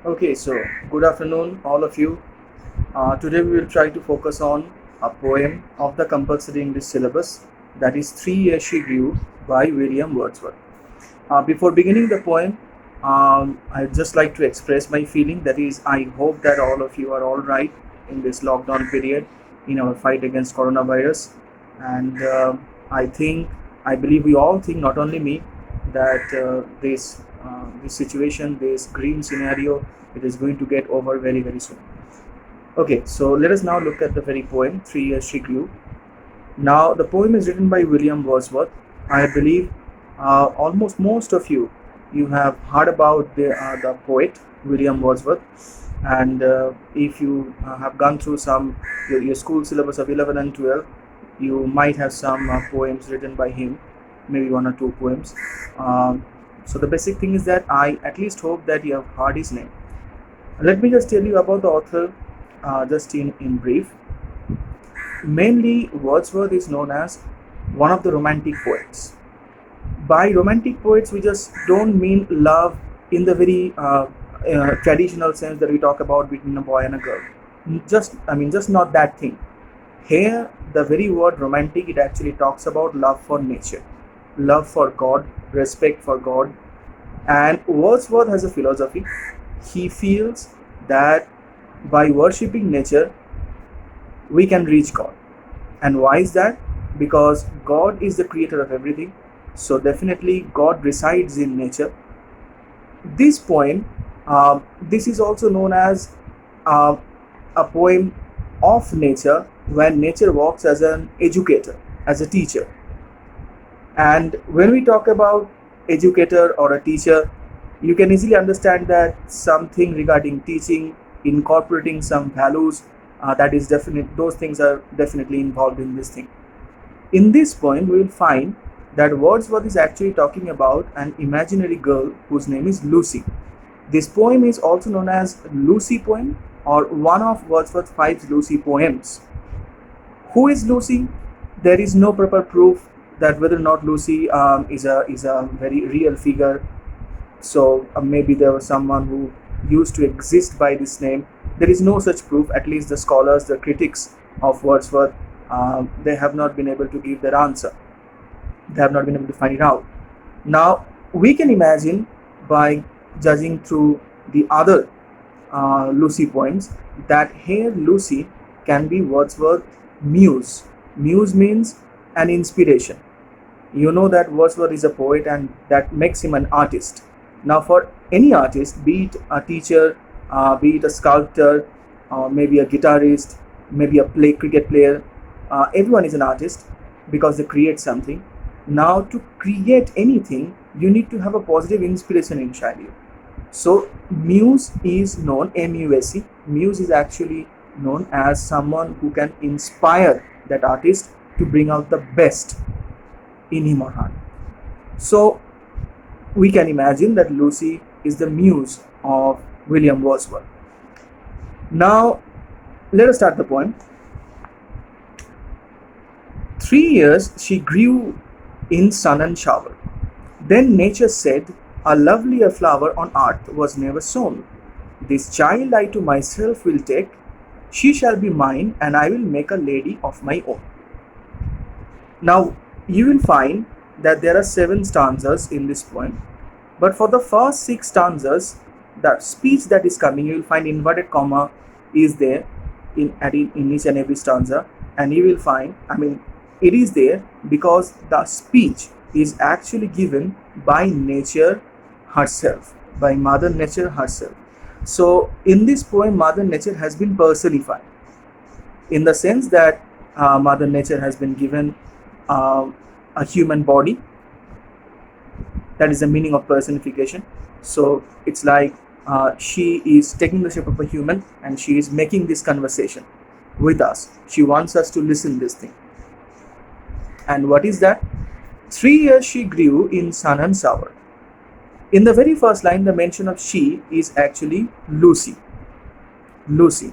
Okay, so good afternoon, all of you. Today we will try to focus on a poem of the compulsory English syllabus, that is 3 Years She Grew by William Wordsworth. Before beginning the poem, I'd just like to express my feeling, that is, I hope that all of you are all right in this lockdown period in our fight against coronavirus. And I think, I believe we all think, not only me, that this situation, this green scenario, it is going to get over very, very soon. Okay, so let us now look at the very poem, 3 Years She Grew. Now, the poem is written by William Wordsworth. I believe almost most of you have heard about the poet William Wordsworth, and if you have gone through your school syllabus of 11 and 12, you might have some poems written by him, maybe one or two poems. So the basic thing is that I at least hope that you have heard his name. Let me just tell you about the author, just in brief. Mainly, Wordsworth is known as one of the romantic poets. By romantic poets, we just don't mean love in the very traditional sense that we talk about between a boy and a girl. Just not that thing. Here, the very word romantic, it actually talks about love for nature, love for God, respect for God. And Wordsworth has a philosophy. He feels that by worshipping nature, we can reach God. And why is that? Because God is the creator of everything. So definitely God resides in nature. This poem, this is also known as uh, a poem of nature, when nature walks as an educator, as a teacher. And when we talk about educator or a teacher, you can easily understand that something regarding teaching, incorporating some values, that is definite. Those things are definitely involved in this thing. In this poem, we will find that Wordsworth is actually talking about an imaginary girl whose name is Lucy. This poem is also known as Lucy poem, or one of Wordsworth's 5 Lucy poems. Who is Lucy? There is no proper proof that whether or not Lucy is a very real figure. So maybe there was someone who used to exist by this name. There is no such proof. At least the scholars, the critics of Wordsworth, they have not been able to give their answer. They have not been able to find it out. Now we can imagine, by judging through the other Lucy poems, that here Lucy can be Wordsworth's muse. Muse means an inspiration. You know that Wordsworth is a poet, and that makes him an artist. Now, for any artist, be it a teacher, be it a sculptor, maybe a guitarist, maybe a cricket player, everyone is an artist because they create something. Now, to create anything, you need to have a positive inspiration inside you. So, muse is known, MUSE. Muse is actually known as someone who can inspire that artist to bring out the best in him or her. So, we can imagine that Lucy is the muse of William Wordsworth. Now, let us start the poem. 3 years she grew in sun and shower. Then nature said, a lovelier flower on earth was never sown. This child I to myself will take, she shall be mine, and I will make a lady of my own. Now, you will find that there are 7 stanzas in this poem, but for the first 6 stanzas, the speech that is coming, you will find inverted comma is there in each and every stanza, and you will find, it is there because the speech is actually given by nature herself, by Mother Nature herself. So, in this poem, Mother Nature has been personified in the sense that Mother Nature has been given a human body. That is the meaning of personification. So it's like she is taking the shape of a human, and she is making this conversation with us. She wants us to listen this thing. And what is that? 3 years she grew in sun and shower. In the very first line, the mention of she is actually Lucy. Lucy.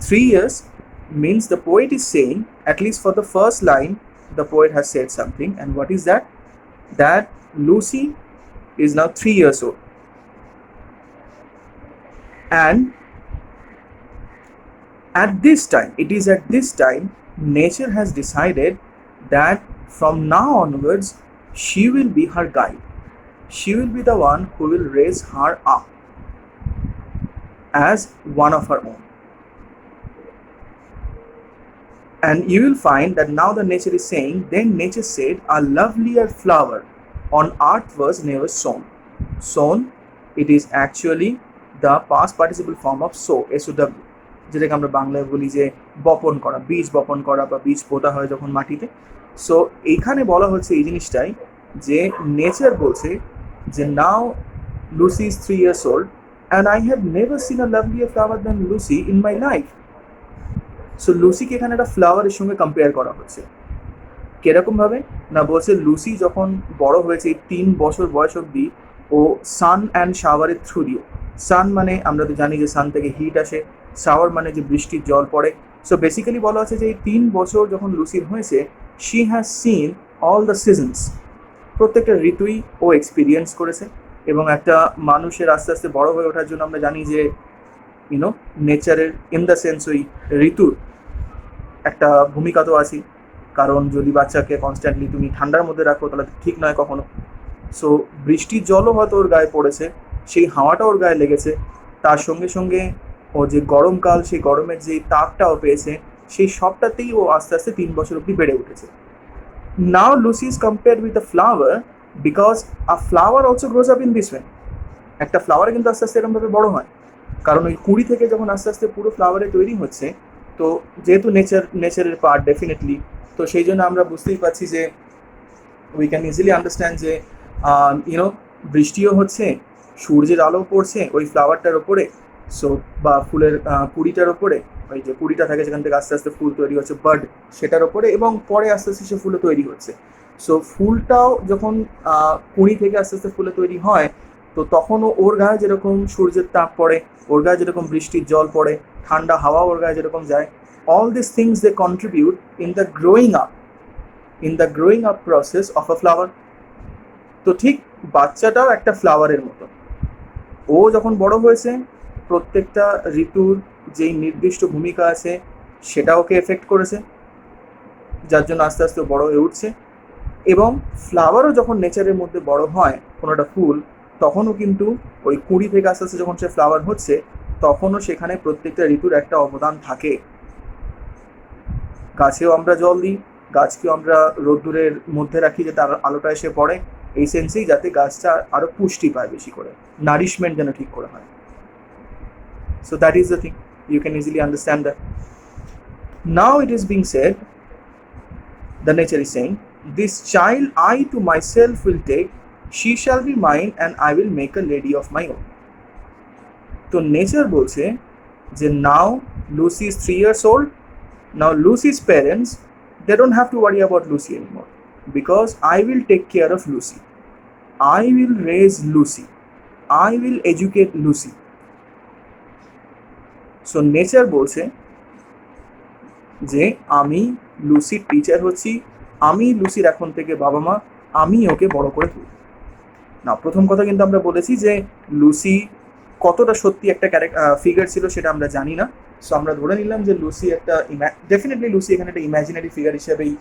3 years means the poet is saying, at least for the first line, the poet has said something. And what is that? That Lucy is now 3 years old. And at this time, it is at this time, nature has decided that from now onwards, she will be her guide. She will be the one who will raise her up as one of her own. And you will find that now the nature is saying, then nature said, a lovelier flower on earth was never sown. Sown, it is actually the past participle form of sow, SOW, যেটাকে আমরা বাংলায় বলি যে বপন করা, বীজ বপন করা বা বীজ পোতা হয় যখন মাটিতে। সো এইখানে বলা হচ্ছে এই জিনিসটাই যে নেচার বলছে যে নাও Lucy is 3 years old and I have never seen a lovelier flower than Lucy in my life. So লুসিকে এখানে একটা ফ্লাওয়ারের সঙ্গে কম্পেয়ার করা হচ্ছে। কিরকমভাবে না, বলছে লুসি যখন বড় হয়েছে 3 বছর বয়স অবধি ও সান অ্যান্ড শাওয়ারের থ্রু দিয়ে, সান মানে আমরা তো জানি যে সান থেকে হিট আসে, শাওয়ার মানে যে বৃষ্টির জল পড়ে। সো বেসিক্যালি বলা হচ্ছে যে এই 3 বছর যখন লুসির হয়েছে, she has seen all the seasons, প্রত্যেকটা ঋতুই ও এক্সপিরিয়েন্স করেছে। এবং একটা মানুষের আস্তে আস্তে বড় হয়ে ওঠার জন্য আমরা জানি যে নেচারের ইন দ্য সেন্স ওই ঋতুর একটা ভূমিকা তো আছে, কারণ যদি বাচ্চাকে কনস্ট্যান্টলি তুমি ঠান্ডার মধ্যে রাখো তাহলে ঠিক নয় কখনো। সো বৃষ্টির জলও হয়তো ওর গায়ে পড়েছে, সেই হাওয়াটা ওর গায়ে লেগেছে, তার সঙ্গে সঙ্গে ও যে গরমকাল, সেই গরমের যে তাপটাও পেয়েছে, সেই সবটাতেই ও আস্তে আস্তে 3 বছর অবধি বেড়ে উঠেছে। Now Lucy is compared with a flower because a flower also grows up in this way. একটা ফ্লাওয়ার কিন্তু আস্তে আস্তে এরকমভাবে বড় হয়, কারণ ওই কুড়ি থেকে যখন আস্তে আস্তে পুরো ফ্লাওয়ারে তৈরি হচ্ছে, তো যেহেতু নেচারের পার্ট ডেফিনেটলি, তো সেই জন্য আমরা বুঝতেই পারছি যে উই ক্যান ইজিলি আন্ডারস্ট্যান্ড যে বৃষ্টিও হচ্ছে, সূর্যের আলো পড়ছে ওই ফ্লাওয়ারটার ওপরে, সো বা ফুলের কুড়িটার ওপরে, ওই যে কুড়িটা থাকে যেখান থেকে আস্তে আস্তে ফুল তৈরি হচ্ছে বার্ড, সেটার ওপরে, এবং পরে আস্তে আস্তে সে ফুলে তৈরি হচ্ছে। সো ফুলটাও যখন কুড়ি থেকে আস্তে আস্তে ফুলে তৈরি হয়, তো তখনও ওর গায়ে যেরকম সূর্যের তাপ পড়ে, ওর গায়ে যেরকম বৃষ্টির জল পড়ে, ঠান্ডা হাওয়া ওর গায়ে যেরকম যায়, all these things they contribute in the growing up process of a flower. তো ঠিক বাচ্চাটাও একটা ফ্লাওয়ারের মতো, ও যখন বড় হয়েছে প্রত্যেকটা ঋতুর যেই নির্দিষ্ট ভূমিকা আছে সেটা ওকে এফেক্ট করেছে, যার জন্য আস্তে আস্তে বড় হয়ে উঠছে। এবং ফ্লাওয়ারও যখন নেচারের মধ্যে বড় হয়, কোনো একটা ফুল, তখনও কিন্তু ওই কুড়ি থেকে আস্তে আস্তে যখন সে ফ্লাওয়ার হচ্ছে, তখনও সেখানে প্রত্যেকটা ঋতুর একটা অবদান থাকে। গাছেও আমরা জল দিই, গাছকেও আমরা রোদ্দুরের মধ্যে রাখি যাতে আলোটা এসে পড়ে, এই সেন্সেই যাতে গাছটা আরও পুষ্টি পায় বেশি করে, নারিশমেন্ট যেন ঠিক করে হয়। So that is the thing, you can easily understand that. Now it is being said, the nature is saying, this child I to myself will take, she shall be mine and I will make a lady of my own. তো nature বলছে যে now Lucy is 3 years old. Now Lucy's parents, they don't have to worry about Lucy anymore because I will take care of Lucy. I will raise Lucy. I will educate Lucy. So nature বলছে যে আমি লুসির teacher হচ্ছি, আমি লুসির এখন থেকে বাবা মা, আমি ওকে বড় করে তুলব। না, প্রথম কথা কিন্তু আমরা বলেছি যে লুসি কতটা সত্যি একটা ফিগার ছিল সেটা আমরা জানি না। সো আমরা ধরে নিলাম যে লুসি একটা ডেফিনেটলি লুসি এখানে একটা ইমাজিনারি ফিগার হিসেবেই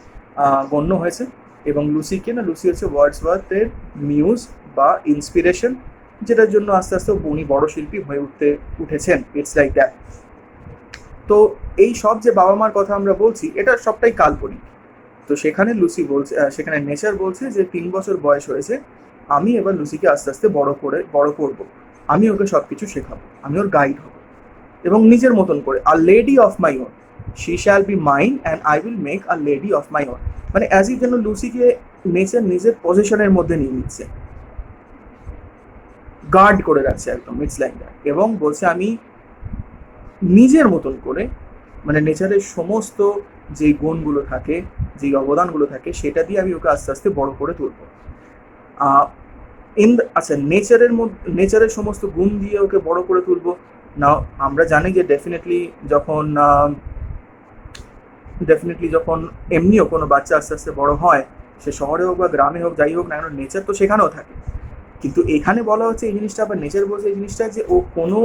গণ্য হয়েছে। এবং লুসিকে না, লুসি হচ্ছে ওয়ার্ডসওয়ার্থের মিউজ বা ইন্সপিরেশন, যেটার জন্য আস্তে আস্তে উনি বড় শিল্পী হয়ে উঠেছেন। It's like that. তো এই সব যে বাবা মার কথা আমরা বলছি, এটা সবটাই কাল্পনিক। তো সেখানে লুসি বলছে, সেখানে নেচার বলছে যে 3 বছর বয়স হয়েছে, আমি এবার লুসিকে আস্তে আস্তে বড় করব, আমি ওকে সব কিছু শেখাবো, আমি ওর গাইড হব, এবং নিজের মতন করে আ lady of my own, she shall be mine and I will make a lady of my own. মানে অ্যাজ ইফ যেন লুসিকে নেচার নিজের পজিশনের মধ্যে নিয়ে নিচ্ছে, গার্ড করে রাখছে একদম। It's like that. এবং বলছে আমি নিজের মতন করে, মানে নেচারের সমস্ত যে গুণগুলো থাকে, যে অবদানগুলো থাকে, সেটা দিয়ে আমি ওকে আস্তে আস্তে বড় করে তুলব। আচ্ছা, নেচারের সমস্ত গুণ দিয়ে ওকে বড় করে তুলব না। আমরা জানি যে ডেফিনেটলি যখন এমনিও কোনো বাচ্চা আস্তে আস্তে বড় হয়, সে শহরে হোক বা গ্রামে হোক, যাই হোক না কেন, নেচার তো সেখানেও থাকে। কিন্তু এখানে বলা হচ্ছে এই জিনিসটা, আবার নেচার বলছে এই জিনিসটা যে ও কোনো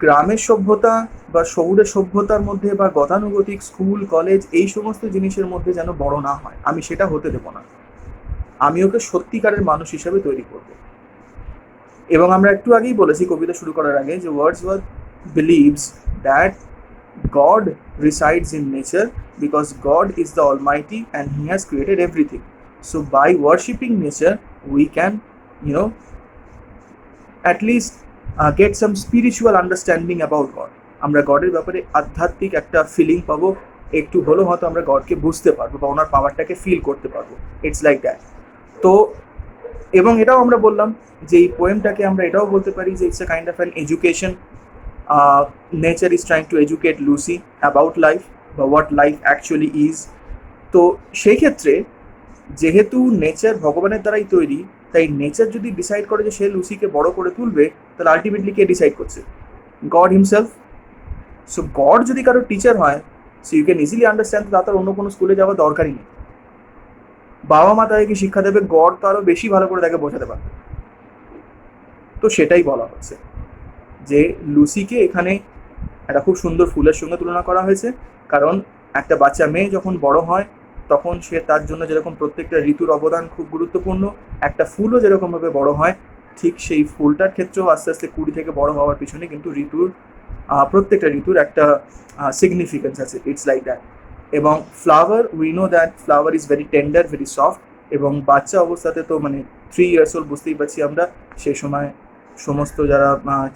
গ্রামের সভ্যতা বা শহুরে সভ্যতার মধ্যে বা গতানুগতিক স্কুল কলেজ এই সমস্ত জিনিসের মধ্যে যেন বড় না হয়, আমি সেটা হতে দেবো না। আমি ওকে সত্যিকারের মানুষ হিসেবে তৈরি করব। এবং আমরা একটু আগেই বলেছি কবিতা শুরু করার আগে যে Wordsworth believes that God resides in nature because God is the Almighty and He has created everything. So by worshipping nature, we can, at least get some spiritual understanding about God. আমরা গডের ব্যাপারে আধ্যাত্মিক একটা feeling পাবো, একটু হলেও হয়তো আমরা গডকে বুঝতে পারবো বা ওনার পাওয়ারটাকে ফিল করতে পারবো। It's like that. তো এবং এটাও আমরা বললাম যে এই পোয়েমটাকে আমরা এটাও বলতে পারি যে it's a kind of an education. Nature is trying to educate Lucy about life বা হোয়াট লাইফ অ্যাকচুয়ালি ইজ। তো সেই ক্ষেত্রে যেহেতু নেচার ভগবানের দ্বারাই তৈরি, তাই নেচার যদি ডিসাইড করে যে সে লুসিকে বড় করে তুলবে, তাহলে আলটিমেটলি কে ডিসাইড করছে? God himself. সো গড যদি কারো টিচার হয়, so you can easily understand তার অন্য কোনো স্কুলে যাওয়ার দরকারই নেই। বাবা মা তাদেরকে শিক্ষা দেবে, গড তো আরও বেশি ভালো করে তাকে বোঝাতে পারবে। তো সেটাই বলা হচ্ছে যে লুসিকে এখানে একটা খুব সুন্দর ফুলের সঙ্গে তুলনা করা হয়েছে, কারণ একটা বাচ্চা মেয়ে যখন বড় হয় তখন সে তার জন্য যেরকম প্রত্যেকটা ঋতুর অবদান খুব গুরুত্বপূর্ণ, একটা ফুলও যেরকমভাবে বড় হয় ঠিক সেই ফুলটার ক্ষেত্রেও আস্তে আস্তে কুড়ি থেকে বড় হওয়ার পিছনে কিন্তু ঋতুর প্রত্যেকটা ঋতুর একটা সিগনিফিকেন্স আছে। It's like that. এবং flower, we know that flower is very tender, very soft. এবং বাচ্চা অবস্থাতে তো মানে 3 years old বুঝতেই পারছি আমরা, সেই সময় সমস্ত যারা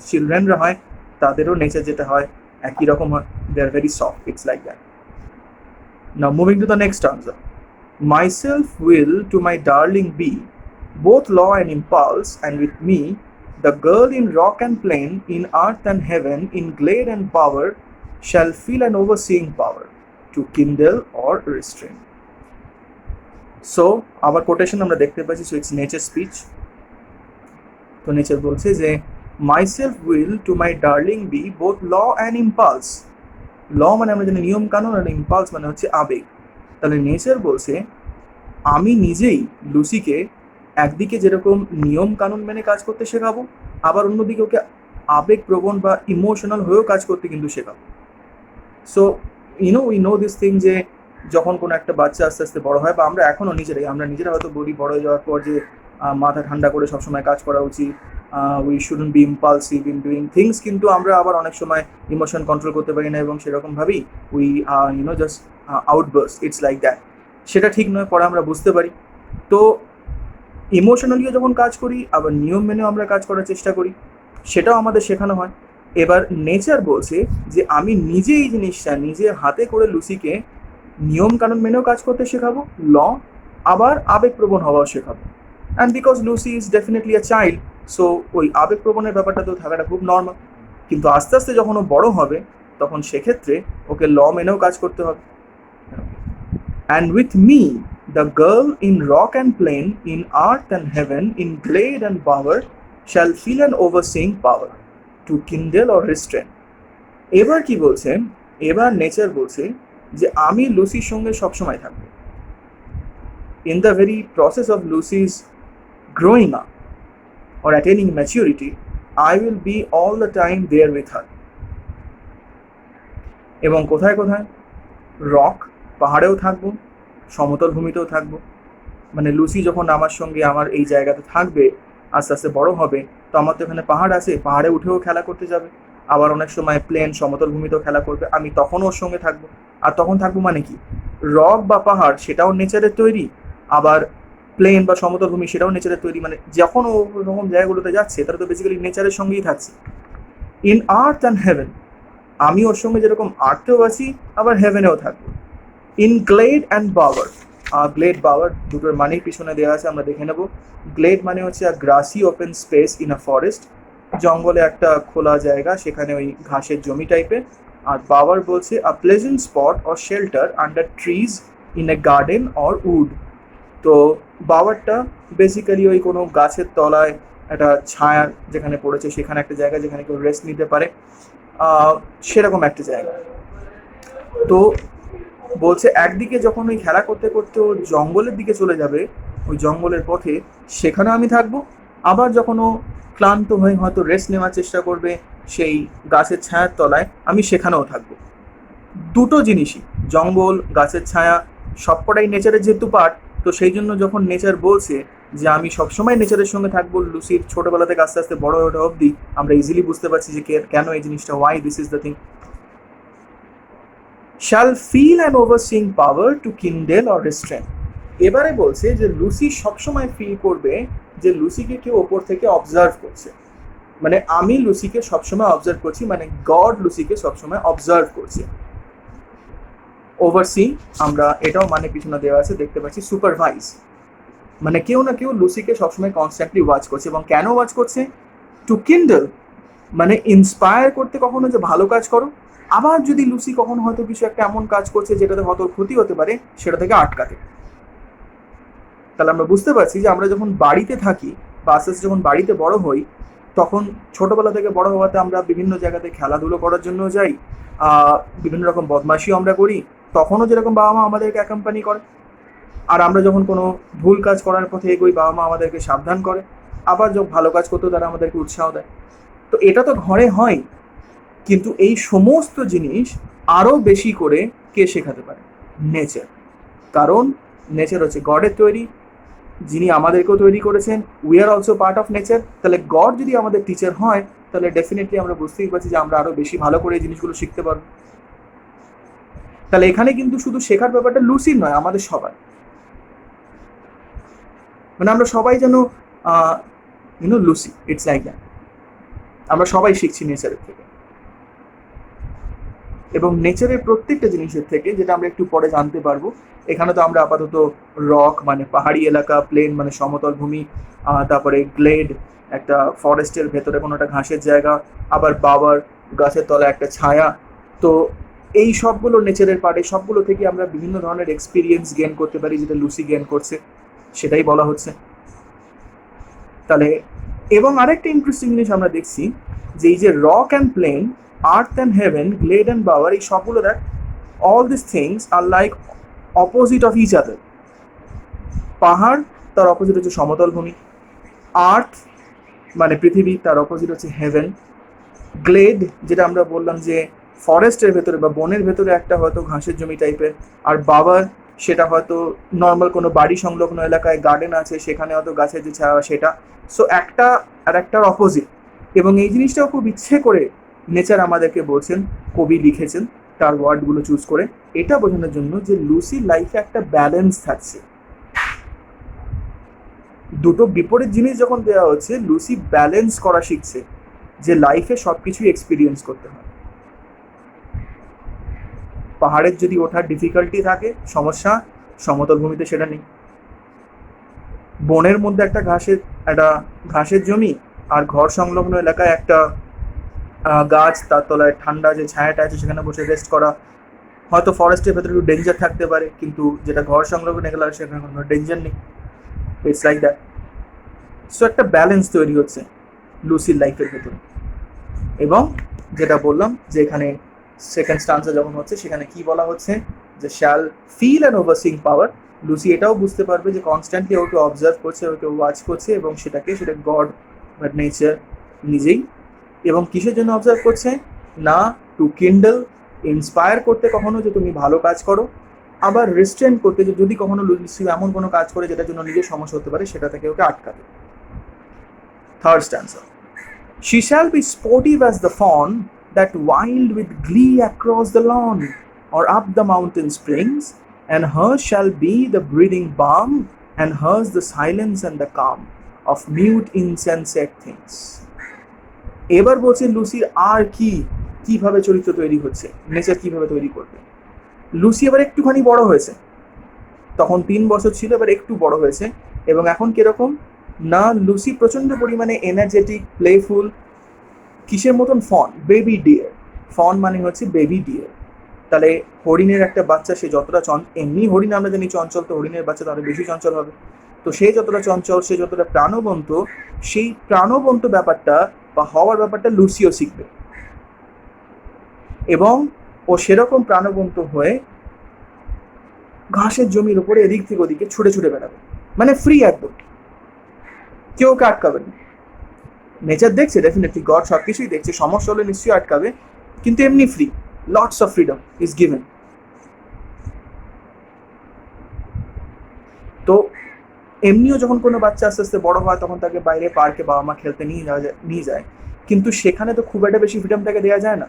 চিলড্রেনরা হয় তাদেরও নেচার যেটা হয় একই রকম হয়, they are very soft. It's like that. Now moving to the next stanza. Myself will to my darling be, both law and impulse, and with me, the girl in rock and plain, in earth and heaven, in glade and bower, shall feel an overseeing power, to kindle or restrain. So, our quotation আমরা দেখতে পাচ্ছি, so it's nature speech. তো nature বলছে যে myself will to my darling be, both law and impulse. ল মানে আমরা জানি নিয়ম কানুন, আর ইম্পালস মানে হচ্ছে আবেগ। তাহলে নেচার বলছে আমি নিজেই লুসিকে একদিকে যেরকম নিয়ম কানুন মেনে কাজ করতে শেখাবো, আবার অন্যদিকে ওকে আবেগপ্রবণ বা ইমোশনাল হয়েও কাজ করতে কিন্তু শেখাবো। So we know this thing যে যখন কোনো একটা বাচ্চা আস্তে আস্তে বড় হয়, বা আমরা এখনও আমরা নিজেরা হয়তো বলি বড় হয়ে যাওয়ার পর যে মাথা ঠান্ডা করে সবসময় কাজ করা উচিত, we shouldn't B impulsive in doing things, কিন্তু আমরা আবার অনেক সময় ইমোশন কন্ট্রোল করতে পারি না এবং সেরকমভাবেই we just outburst. It's like that. সেটা ঠিক নয়, পরে আমরা বুঝতে পারি। তো ইমোশনালিও যখন কাজ করি, আবার নিয়ম মেনেও আমরা কাজ করার চেষ্টা করি, সেটাও আমাদের শেখানো হয়। এবার নেচার বলছে যে আমি নিজে এই জিনিসটা নিজে হাতে করে লুসিকে নিয়ম কানুন মেনেও কাজ করতে শেখাবো, ল, আবার আবেগপ্রবণ হওয়াও শেখাবো। And because Lucy is definitely a child, so ওই আবেগপ্রবণের ব্যাপারটা তো থাকাটা খুব নর্মাল। কিন্তু আস্তে আস্তে যখন ও বড় হবে তখন সেক্ষেত্রে ওকে ল মেনেও কাজ করতে হবে। And with me the girl in rock and plain, in earth and heaven, in glade and bower, shall feel an overseeing power, to kindle or restrain. এবার কি বলছে? এবার নেচার বলছে যে আমি লুসির সঙ্গে সবসময় থাকবো। In the very process of লুসিস growing up or attaining maturity, I will be all the time there with her. এবং কোথায় কোথায়? রক, পাহাড়েও থাকবো, সমতল ভূমিতেও থাকবো। মানে লুসি যখন আমার সঙ্গে আমার এই জায়গাতে থাকবে, আস্তে আস্তে বড় হবে, তো আমার তো এখানে পাহাড় আছে, পাহাড়ে উঠেও খেলা করতে যাবে। আবার অনেক সময় প্লেন, সমতল ভূমিতেও খেলা করবে, আমি তখনও ওর সঙ্গে থাকবো। আর তখন থাকবো মানে কি? রক বা পাহাড় সেটাও নেচারের তৈরি, আবার প্লেন বা সমতল ভূমি সেটাও নেচারের তৈরি। মানে যখন ও রকম জায়গাগুলোতে যাচ্ছে তারা তো বেসিক্যালি নেচারের সঙ্গেই থাকছে। ইন আর্থ অ্যান্ড হেভেন, আমি ওর সঙ্গে যেরকম আর্থেও আছি আবার হেভেনেও থাকবো। ইন গ্লেড অ্যান্ড বাওয়ার, গ্লেড বাওয়ার দুটোর মানেই পিছনে দেওয়া আছে, আমরা দেখে নেব। গ্লেড মানে হচ্ছে a grassy open space in a forest, জঙ্গলে একটা খোলা জায়গা, সেখানে ওই ঘাসের জমি টাইপের। আর বাওয়ার বলছে a pleasant spot or shelter under trees in a garden or wood. তো বাওয়ারটা বেসিক্যালি ওই কোনো গাছের তলায় একটা ছায়া যেখানে পড়েছে সেখানে একটা জায়গা যেখানে কেউ রেস্ট নিতে পারে, সেরকম একটা জায়গা। তো বলছে একদিকে যখন ওই খেলা করতে করতে ও জঙ্গলের দিকে চলে যাবে, ওই জঙ্গলের পথে, সেখানে আমি থাকবো। আবার যখন ও ক্লান্ত হয়ে হয়তো রেস্ট নেওয়ার চেষ্টা করবে সেই গাছের ছায়ার তলায়, আমি সেখানেও থাকবো। দুটো জিনিসই, জঙ্গল, গাছের ছায়া, সবকটাই নেচারের যেহেতু পার্ট, তো সেই জন্য যখন নেচার বলছে যে আমি সবসময় নেচারের সঙ্গে থাকবো, লুসির ছোটোবেলা থেকে আস্তে আস্তে বড় হয়ে ওঠা অবধি আমরা ইজিলি বুঝতে পারছি যে কেন এই জিনিসটা, why this is the thing. shall feel an overseeing power to kindle or restrain। এবারে বলছে যে লুসি সবসময় ফিল করবে যে লুসিকে কেউ ওপর থেকে অবজার্ভ করছে, মানে আমি লুসিকে সবসময় অবজার্ভ করছি, মানে গড লুসিকে সবসময় অবজার্ভ করছে। ওভারসি, আমরা এটাও মানে পিছনে দেওয়া আছে দেখতে পাচ্ছি, সুপারভাইজ, মানে কেউ না কেউ লুসিকে সবসময় কনস্ট্যান্টলি ওয়াচ করছে। এবং কেন ওয়াচ করছে? টু কিন্ডল, মানে ইন্সপায়ার করতে কখনো যে ভালো কাজ করো, আবার যদি লুসি কখনো হয়তো কিছু একটা এমন কাজ করছে যেটাতে হয়তো ক্ষতি হতে পারে, সেটা থেকে আটকাতে। তাহলে আমরা বুঝতে পারছি যে আমরা যখন বাড়িতে থাকি বা আস্তে আস্তে যখন বাড়িতে বড় হই, তখন ছোটোবেলা থেকে বড় হওয়াতে আমরা বিভিন্ন জায়গাতে খেলাধুলো করার জন্য যাই, বিভিন্ন রকম বদমাশিও আমরা করি, তখনও যেরকম বাবা মা আমাদেরকে অ্যাকম্পানি করে। আর আমরা যখন কোনো ভুল কাজ করার পথে এগোই, বাবা মা আমাদেরকে সাবধান করে, আবার যখন ভালো কাজ করতেও তারা আমাদেরকে উৎসাহ দেয়। তো এটা তো ঘরে হয়, কিন্তু এই সমস্ত জিনিস আরও বেশি করে কে শেখাতে পারে? নেচার। কারণ নেচার হচ্ছে গডের তৈরি, যিনি আমাদেরকেও তৈরি করেছেন, we are also part of nature. তাহলে গড যদি আমাদের টিচার হয়, তাহলে ডেফিনেটলি আমরা বুঝতেই পারছি যে আমরা আরও বেশি ভালো করে এই জিনিসগুলো শিখতে পারবো। তাহলে এখানে কিন্তু শুধু শেখার ব্যাপারটা লুসির নয়, আমাদের সবার, মানে আমরা সবাই যেন লুসি, ইটস লাইক দ্যাট। আমরা সবাই শিখছি নেচারের থেকে, এবং নেচারের প্রত্যেকটা জিনিসের থেকে, যেটা আমরা একটু পরে জানতে পারবো। এখানে তো আমরা আপাতত রক মানে পাহাড়ি এলাকা, প্লেন মানে সমতল ভূমি, তারপরে গ্লেড একটা ফরেস্টের ভেতরে কোনো একটা ঘাসের জায়গা, আবার বাবার গাছের তলায় একটা ছায়া, তো এই সবগুলো নেচারের পার্টে, সবগুলো থেকে আমরা বিভিন্ন ধরনের এক্সপিরিয়েন্স গেন করতে পারি, যেটা লুসি গেন করছে, সেটাই বলা হচ্ছে। তাহলে এবং আরেকটা ইন্টারেস্টিং জিনিস আমরা দেখছি যে এই যে rock and plain, earth and heaven, glade and bower, এই সবগুলো দেখ, all this things are like opposite of each other. পাহাড়, তার অপোজিট হচ্ছে সমতল ভূমি। আর্থ মানে পৃথিবী, তার অপোজিট হচ্ছে হেভেন। গ্লেড, যেটা আমরা বললাম যে ফরেস্টের ভেতরে বা বনের ভেতরে একটা হয়তো ঘাসের জমি টাইপের। আর বাওয়ার, সেটা হয়তো নর্মাল কোনো বাড়ি সংলগ্ন এলাকায় গার্ডেন আছে, সেখানে হয়তো গাছের যে ছায়া, সেটা। সো একটা আর একটার অপোজিট। এবং এই জিনিসটাও খুব ইচ্ছে করে নেচার আমাদেরকে বলছেন, কবি লিখেছেন তার ওয়ার্ডগুলো চুজ করে, এটা বোঝানোর জন্য যে লুসির লাইফে একটা ব্যালেন্স থাকছে। দুটো বিপরীত জিনিস যখন দেওয়া হচ্ছে, লুসি ব্যালেন্স করা শিখছে, যে লাইফে সব কিছুই এক্সপিরিয়েন্স করতে হয়। পাহাড়ের যদি ওঠার ডিফিকাল্টি থাকে, সমস্যা, সমতল ভূমিতে সেটা নেই। বনের মধ্যে একটা ঘাসের জমি, আর ঘর সংলগ্ন এলাকায় একটা গাছ, তার তলায় ঠান্ডা যে ছায়াটা আছে সেখানে বসে রেস্ট করা। হয়তো ফরেস্টের ভেতরে একটু ডেঞ্জার থাকতে পারে, কিন্তু যেটা ঘর সংলগ্ন এলাকা সেখানে কোনো ডেঞ্জার নেই। It's like that. সো একটা ব্যালেন্স তৈরি হচ্ছে লুসির লাইফের ভেতরে। এবং যেটা বললাম যে এখানে সেকেন্ড স্টান্সে যখন হচ্ছে, সেখানে কি বলা হচ্ছে যে shall feel an overseeing power. Lucy এটাও বুঝতে পারবে যে কনস্ট্যান্টলি ওকে অবজার্ভ করছে, ওকে ওয়াচ করছে, এবং সেটা গড বা নেচার নিজেই। এবং কিসের জন্য অবজার্ভ করছে? না টু কিন্ডল, ইন্সপায়ার করতে কখনো যে তুমি ভালো কাজ করো, আবার রেস্ট্রেন করতে যে যদি কখনো লুসি এমন কোনো কাজ করে যেটার জন্য নিজের সমস্যা হতে পারে, সেটা থেকে ওকে আটকাতে। Third stanza, she shall be sportive as the fawn that wild with glee across the lawn or up the mountain springs, and hers shall be the breathing balm, and hers the silence and the calm of mute insensate things। এবার বলছে লুসির আর কিভাবে চরিত্র তৈরি হচ্ছে, nature কিভাবে তৈরি করবে। Lucy এবার একটুখানি বড় হয়েছে, তখন 3 বছর ছিল, এবার একটু বড় হয়েছে। এবং এখন কিরকম না, লুসি প্রচণ্ড পরিমাণে এনার্জেটিক, প্লেফুল, কিসের মতন? Von, baby deer. ফন মানে হচ্ছে বেবি ডিয়ার। তাহলে হরিণের একটা বাচ্চা, সে যতটা এমনি হরিণ আমরা জানি চঞ্চল, তো হরিণের বাচ্চা তো আরও বেশি চঞ্চল হবে। তো সে যতটা চঞ্চল, সে যতটা প্রাণবন্ত, সেই প্রাণবন্ত ব্যাপারটা বা হওয়ার ব্যাপারটা লুসিও শিখবে। এবং ও সেরকম প্রাণবন্ত হয়ে ঘাসের জমির উপরে এদিক থেকে ওদিকে ছুটে ছুটে বেড়াবে, মানে ফ্রি একদম, কেউ ওকে আটকাবে না। নেচার দেখছে, ডেফিনেটলি গড সব কিছুই দেখছে, সমস্যা হলে নিশ্চয়ই আটকাবে, কিন্তু এমনি free, lots of freedom is given. তো এমনিও যখন কোনো বাচ্চা আস্তে আস্তে বড় হয় তখন তাকে বাইরে পার্কে বাবা মা খেলতে নিয়ে যায়, কিন্তু সেখানে তো খুব একটা বেশি ফ্রিডম তাকে দেওয়া যায় না।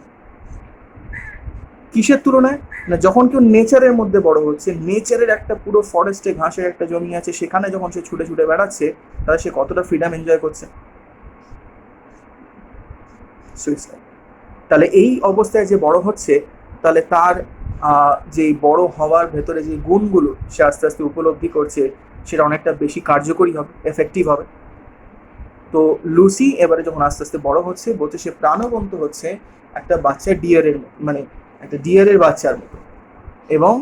কিসের তুলনায়? না, যখন কেউ নেচারের মধ্যে বড় হচ্ছে, নেচারের একটা পুরো ফরেস্টে ঘাসের একটা জমি আছে, সেখানে যখন সে ছুটে ছুটে বেড়াচ্ছে, তাহলে সে কতটা ফ্রিডম এনজয় করছে। সুইসাইড। তাহলে এই অবস্থায় যে বড় হচ্ছে, তাহলে তার যে বড় হওয়ার ভেতরে যে গুণগুলো সে আস্তে আস্তে উপলব্ধি করছে, সেটা অনেকটা বেশি কার্যকরী হবে, এফেক্টিভ হবে। তো লুসি এবারে যখন আস্তে আস্তে বড় হচ্ছে, বলছে সে প্রাণবন্ত হচ্ছে একটা বাচ্চা ডিয়ারের মানে একটা ডিয়ারের বাচ্চার মতো, এবং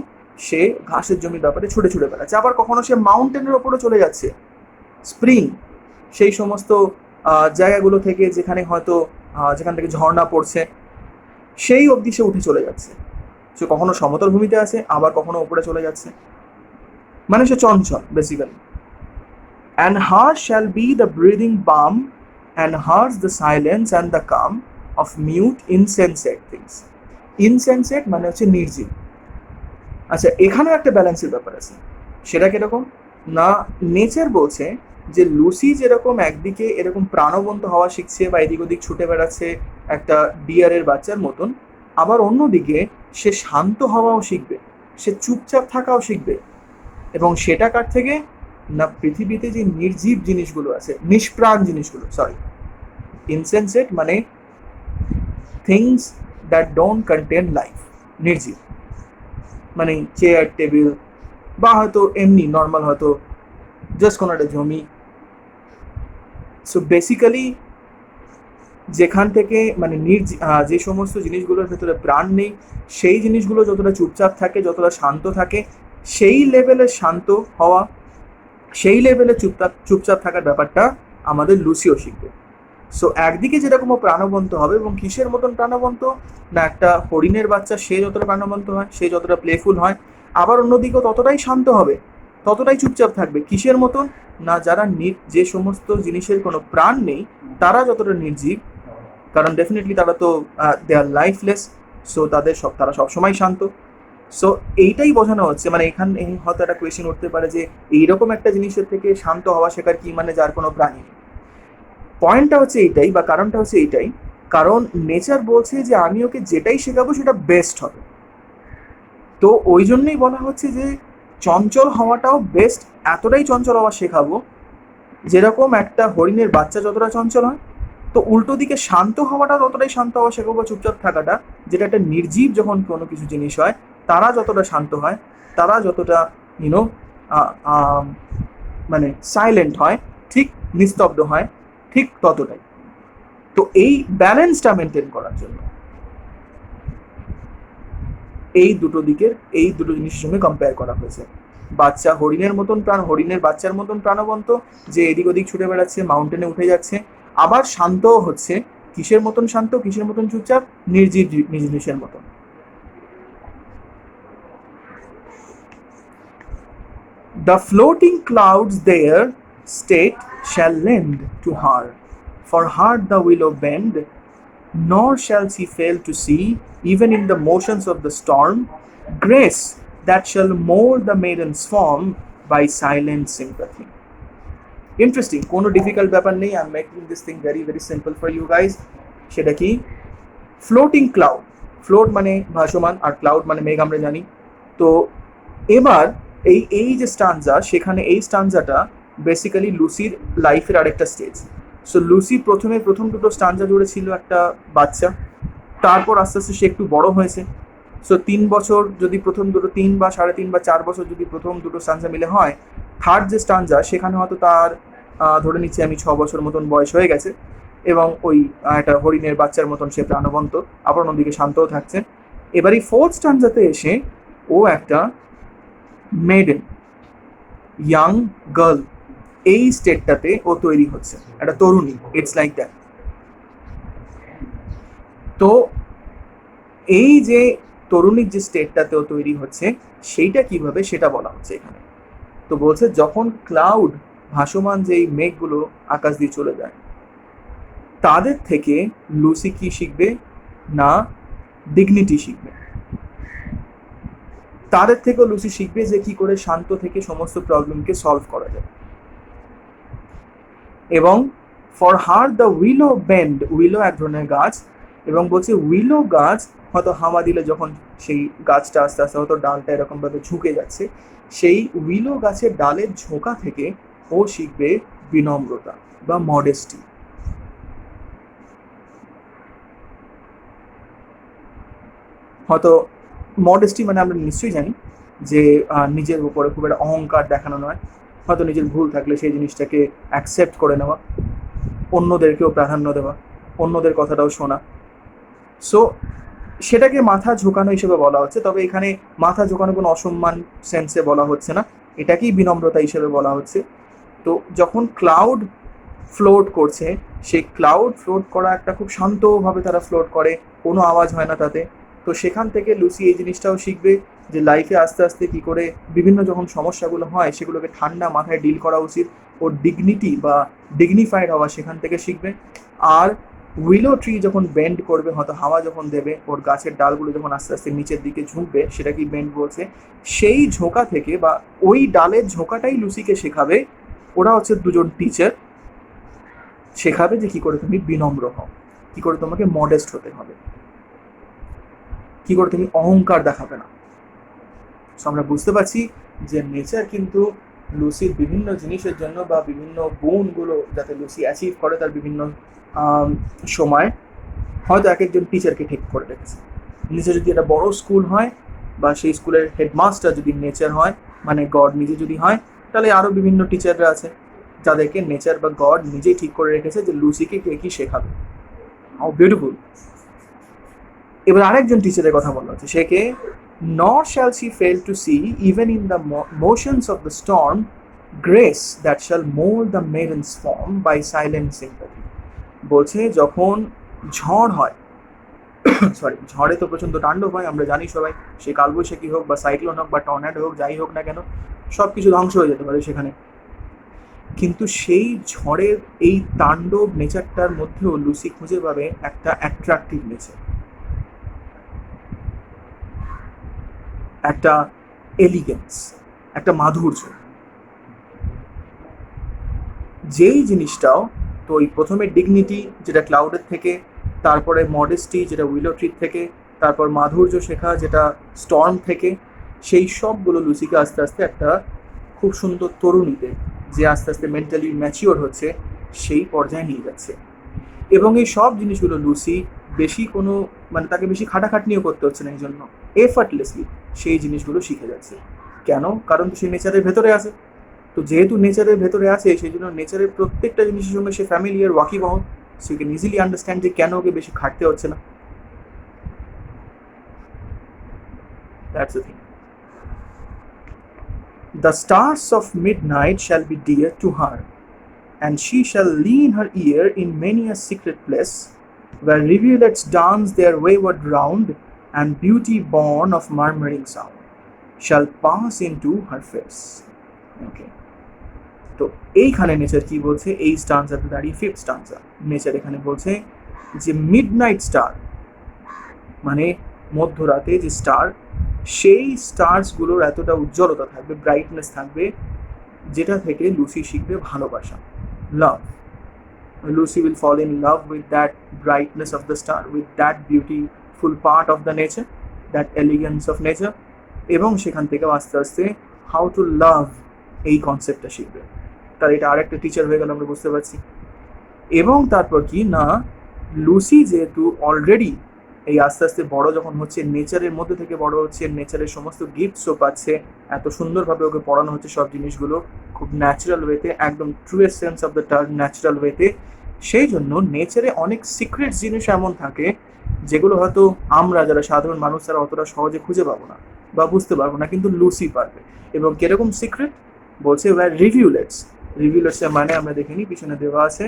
সে ঘাসের জমির ব্যাপারে ছুটে ছুটে বেড়াচ্ছে। আবার কখনো সে মাউন্টেনের ওপরে চলে যাচ্ছে, স্প্রিং, সেই সমস্ত জায়গাগুলো থেকে যেখানে হয়তো যেখান থেকে ঝর্ণা পড়ছে, সেই অবধি সে উঠে চলে যাচ্ছে। সে কখনো সমতল ভূমিতে আছে, আবার কখনো উপরে চলে যাচ্ছে, মানে সে চঞ্চল basically. And hers shall be the breathing balm, and hers the silence and the calm of mute insensate things. Insensate মানে হচ্ছে নির্জীব। আচ্ছা, এখানেও একটা ব্যালেন্সের ব্যাপার আছে। সেটা কিরকম? না, নেচার বলছে যে লুসি যেরকম একদিকে এরকম প্রাণবন্ত হওয়া শিখছে বা এদিক ওদিক ছুটে বেড়াচ্ছে একটা ডিয়ারের বাচ্চার মতন, আবার অন্যদিকে সে শান্ত হওয়াও শিখবে, সে চুপচাপ থাকাও শিখবে। এবং সেটা কার থেকে? না, পৃথিবীতে যে নির্জীব জিনিসগুলো আছে, নিষ্প্রাণ জিনিসগুলো, সরি, ইনসেনসেট মানে things that don't contain life, নির্জীব মানে চেয়ার টেবিল, বা হয়তো এমনি নর্মাল হয়তো জাস্ট কোনো একটা জমি। সো বেসিক্যালি যেখান থেকে মানে যে সমস্ত জিনিসগুলোর ভেতরে প্রাণ নেই, সেই জিনিসগুলো যতটা চুপচাপ থাকে, যতটা শান্ত থাকে, সেই লেভেলে শান্ত হওয়া, সেই লেভেলে চুপচাপ থাকার ব্যাপারটা আমাদের লুসিও শিখবে। সো একদিকে যেরকম ও প্রাণবন্ত হবে, এবং কিসের মতন প্রাণবন্ত? না, একটা হরিণের বাচ্চা সে যতটা প্রাণবন্ত হয়, সে যতটা প্লেফুল হয়, আবার অন্যদিকেও ততটাই শান্ত হবে, ততটাই চুপচাপ থাকবে। কিসের মতন? না, যারা যে সমস্ত জিনিসের কোনো প্রাণ নেই তারা যতটা নির্জীব, কারণ ডেফিনেটলি তারা তো দে আর লাইফলেস, সো তারা সবসময় শান্ত। সো এইটাই বোঝানো হচ্ছে, মানে এখানে হয়তো একটা কোয়েশ্চেন উঠতে পারে যে এইরকম একটা জিনিসের থেকে শান্ত হওয়া শেখার কি মানে, যার কোনো প্রাণী নেই। পয়েন্টটা হচ্ছে এইটাই, বা কারণটা হচ্ছে এইটাই, কারণ নেচার বলছে যে আমি ওকে যেটাই শেখাবো সেটা বেস্ট হবে। তো ওই জন্যই বলা হচ্ছে যে চঞ্চল হওয়াটাও বেস্ট, এতটাই চঞ্চল হওয়া শেখাবো যেরকম একটা হরিণের বাচ্চা যতটা চঞ্চল হয়। তো উল্টো দিকে শান্ত হওয়াটা ততটাই শান্ত হওয়া শেখাবো, চুপচাপ থাকাটা, যেটা একটা নির্জীব যখন কোনো কিছু জিনিস হয় তারা যতটা শান্ত হয়, তারা যতটা ইউনো মানে সাইলেন্ট হয়, ঠিক নিস্তব্ধ হয়, ঠিক ততটাই। তো এই ব্যালেন্সটা মেনটেন করার জন্য এই দুটো জিনিসের সঙ্গে কম্পেয়ার করা হয়েছে। বাচ্চা হরিণের বাচ্চার মতন প্রাণবন্ত, যে এদিক ওদিক ছুটে বেড়াচ্ছে, মাউন্টেনে উঠে যাচ্ছে, আবার শান্তও হচ্ছে। কিসের মতন শান্ত, কিসের মতন চুপচাপ? নির্জীব জিনিসের মতন। The floating clouds their state shall lend to her, for her the willow bend, nor shall she fail to see, even in the motions of the storm, grace that shall mold the maiden's form by silent sympathy. Interesting, কোনো difficult ব্যাপার নেই, I am making this thing very very simple for you guys. সেটা কি? Floating cloud, float মানে ভাসমান, আর cloud মানে মেঘ, আমরা জানি। তো এবার এই যে স্টানজা, সেখানে এই স্টানজাটা বেসিক্যালি লুসির লাইফের আরেকটা স্টেজ। সো লুসি প্রথম দুটো স্টানজা জুড়ে ছিল একটা বাচ্চা, তারপর আস্তে আস্তে সে একটু বড় হয়েছে। সো 3 বছর যদি প্রথম দুটো, 3 বা 3.5 বা 4 বছর যদি প্রথম দুটো স্টানজা মিলে হয়, থার্ড যে স্টানজা সেখানে হয়তো তার ধরে নিচ্ছি আমি 6 বছর মতন বয়স হয়ে গেছে, এবং ওই একটা হরিণের বাচ্চার মতন সে প্রাণবন্ত, আবার অন্যদিকে শান্তও থাকছে। এবার এই ফোর্থ স্টানজাতে এসে ও একটা মেডেন, ইয়াং গার্ল, এই স্টেটটাতে ও তৈরি হচ্ছে, একটা তরুণী, ইটস লাইক দ্যাট। তো এই যে তরুণীর যে স্টেটটাতে ও তৈরি হচ্ছে, সেইটা কিভাবে সেটা বলা হচ্ছে এখানে। তো বলছে যখন ক্লাউড, ভাসমান যেই মেঘগুলো আকাশ দিয়ে চলে যায়, তাদের থেকে লুসি কি শিখবে না ডিগনিটি শিখবে। তাদের থেকেও লুসি শিখবে যে কি করে শান্ত থেকে সমস্ত প্রবলেমকে সলভ করা যায়। এবং ফর হার দ্য উইলো বেন্ড, উইলো এক ধরনের গাছ, এবং বলছে উইলো গাছ হয়তো হাওয়া দিলে যখন সেই গাছটা আস্তে আস্তে হয়তো ডালটা এরকমভাবে ঝুঁকে যাচ্ছে, সেই উইলো গাছের ডালের ঝোঁকা থেকে ও শিখবে বিনম্রতা বা মডেস্টি। হয়তো মডেস্টি মানে আমরা নিশ্চয়ই জানি যে নিজের উপরে খুব একটা অহংকার দেখানো নয়, হয়তো নিজের ভুল থাকলে সেই জিনিসটাকে অ্যাকসেপ্ট করে নেওয়া, অন্যদেরকেও প্রাধান্য দেওয়া, অন্যদের কথাটাও শোনা। সো সেটাকে মাথা ঝোঁকানো হিসেবে বলা হচ্ছে, তবে এখানে মাথা ঝোঁকানো কোনো অসম্মান সেন্সে বলা হচ্ছে না, এটাকেই বিনম্রতা হিসেবে বলা হচ্ছে। তো যখন ক্লাউড ফ্লোট করছে, সেই ক্লাউড ফ্লোট করা একটা খুব শান্তভাবে তারা ফ্লোট করে, কোনো আওয়াজ হয় না তাতে। তো সেখান থেকে লুসি এই জিনিসটাও শিখবে যে লাইফে আস্তে আস্তে কী করে বিভিন্ন যখন সমস্যাগুলো হয় সেগুলোকে ঠান্ডা মাথায় ডিল করা উচিত, ওর ডিগনিটি বা ডিগনিফাইড হওয়া সেখান থেকে শিখবে। আর উইলো ট্রি যখন বেন্ড করবে, হয়তো হাওয়া যখন দেবে, ওর গাছের ডালগুলো যখন আস্তে আস্তে নিচের দিকে ঝুঁকবে, সেটা কি বেন্ড বলছে, সেই ঝোঁকা থেকে বা ওই ডালের ঝোঁকাটাই লুসিকে শেখাবে। ওরা হচ্ছে দুজন টিচার, শেখাবে যে কী করে তুমি বিনম্র হও, কী করে তোমাকে মডেস্ট হতে হবে, কী করে তুমি অহংকার দেখাবে না। সো আমরা বুঝতে পারছি যে নেচার কিন্তু লুসির বিভিন্ন জিনিসের জন্য বা বিভিন্ন গুণগুলো যাতে লুসি অ্যাচিভ করে তার বিভিন্ন সময় হয়তো এক একজন টিচারকে ঠিক করে রেখেছে। নিচে যদি একটা বড় স্কুল হয় বা সেই স্কুলের হেডমাস্টার যদি নেচার হয়, মানে গড নিজে যদি হয়, তাহলে আরও বিভিন্ন টিচাররা আছে যাদেরকে নেচার বা গড নিজেই ঠিক করে রেখেছে যে লুসিকে কে কী শেখাবে। How beautiful. এবার আরেকজন টিচারের কথা বলা হচ্ছে, সে কে, nor shall she fail to see even in the motions of the storm grace that shall mold the maiden's form by silent sympathy। বলছে যখন ঝড় হয়, সরি ঝড়ে তো প্রচণ্ড তাণ্ডব হয়, আমরা জানি সবাই, সে কালবৈশাখী হোক বা সাইক্লোন হোক বা টর্নেডো হোক, যাই হোক না কেন সব কিছু ধ্বংস হয়ে যেতে পারে সেখানে, কিন্তু সেই ঝড়ের এই তাণ্ডব নেচারটার মধ্যেও লুসি খুঁজে পাবে একটা অ্যাট্রাকটিভ নেচার, একটা এলিগেন্স, একটা মাধুর্য। যেই জিনিসটাও তো ওই প্রথমে ডিগনিটি যেটা ক্লাউডের থেকে, তারপরে মডেস্টি যেটা উইলো ট্রির থেকে, তারপর মাধুর্য শেখা যেটা স্টর্ম থেকে, সেই সবগুলো লুসিকে আস্তে আস্তে একটা খুব সুন্দর তরুণীতে, যে আস্তে আস্তে মেন্টালি ম্যাচিওর হচ্ছে, সেই পর্যায়ে নিয়ে যাচ্ছে। এবং এই সব জিনিসগুলো লুসি বেশি কোনো মানে তাকে বেশি খাটাখাটনিও করতে হচ্ছে না, এই জন্য এফার্টলেসলি সেই জিনিসগুলো শিখে যাচ্ছে। কেন? কারণ সে নেচারের ভেতরে আছে। তো যেহেতু নেচারের ভেতরে আছে, সেই জন্য নেচারের প্রত্যেকটা জিনিসের সঙ্গে সে ফ্যামিলিয়ার ওয়াকিবহ, so you can easily understand যে কেন ওকে বেশি খাটতে হচ্ছে না। That's the thing. The stars of midnight shall be dear to her, and she shall lean her ear in many a secret place, where rivulets dance their wayward round, and beauty born of murmuring sound shall pass into her face. Okay. তো এইখানে nature কি বলছে, এই স্টান্সাতে দাঁড়িয়ে fifth স্টান্সা, nature এখানে বলছে যে midnight star মানে মধ্যরাতে যে স্টার, সেই স্টার্সগুলোর এতটা উজ্জ্বলতা থাকবে, ব্রাইটনেস থাকবে, যেটা থেকে লুসি শিখবে ভালোবাসা, love. Lucy will fall in love with that brightness of the star, with that beautiful part of the nature, that elegance of nature, এবং সেখান থেকে আস্তে আস্তে হাউ টু লাভ এই কনসেপ্টটা শিখবে। তার এটা আরেকটা টিচার হয়ে গেল, আমরা বুঝতে পারছি। এবং তারপর কি না, লুসি যেহেতু অলরেডি এই আস্তে আস্তে বড় যখন হচ্ছে, নেচারের মধ্যে থেকে বড় হচ্ছে, নেচারের সমস্ত গিফটসও পাচ্ছে, এত সুন্দরভাবে ওকে পড়ানো হচ্ছে সব জিনিসগুলো খুব ন্যাচারাল ওয়েতে, একদম truest sense of the term natural ওয়েতে। সেই জন্য নেচারে অনেক সিক্রেট জিনিস এমন থাকে যেগুলো হয়তো আমরা যারা সাধারণ মানুষ তারা অতটা সহজে খুঁজে পাবো না বা বুঝতে পারবো না, কিন্তু লুসি পারবে। এবং কিরকম সিক্রেট বলছে, ওয়ার রিভিউলেটস, রিভিউলেটসের মানে আমরা দেখিনি, পিছনে দেওয়া আছে,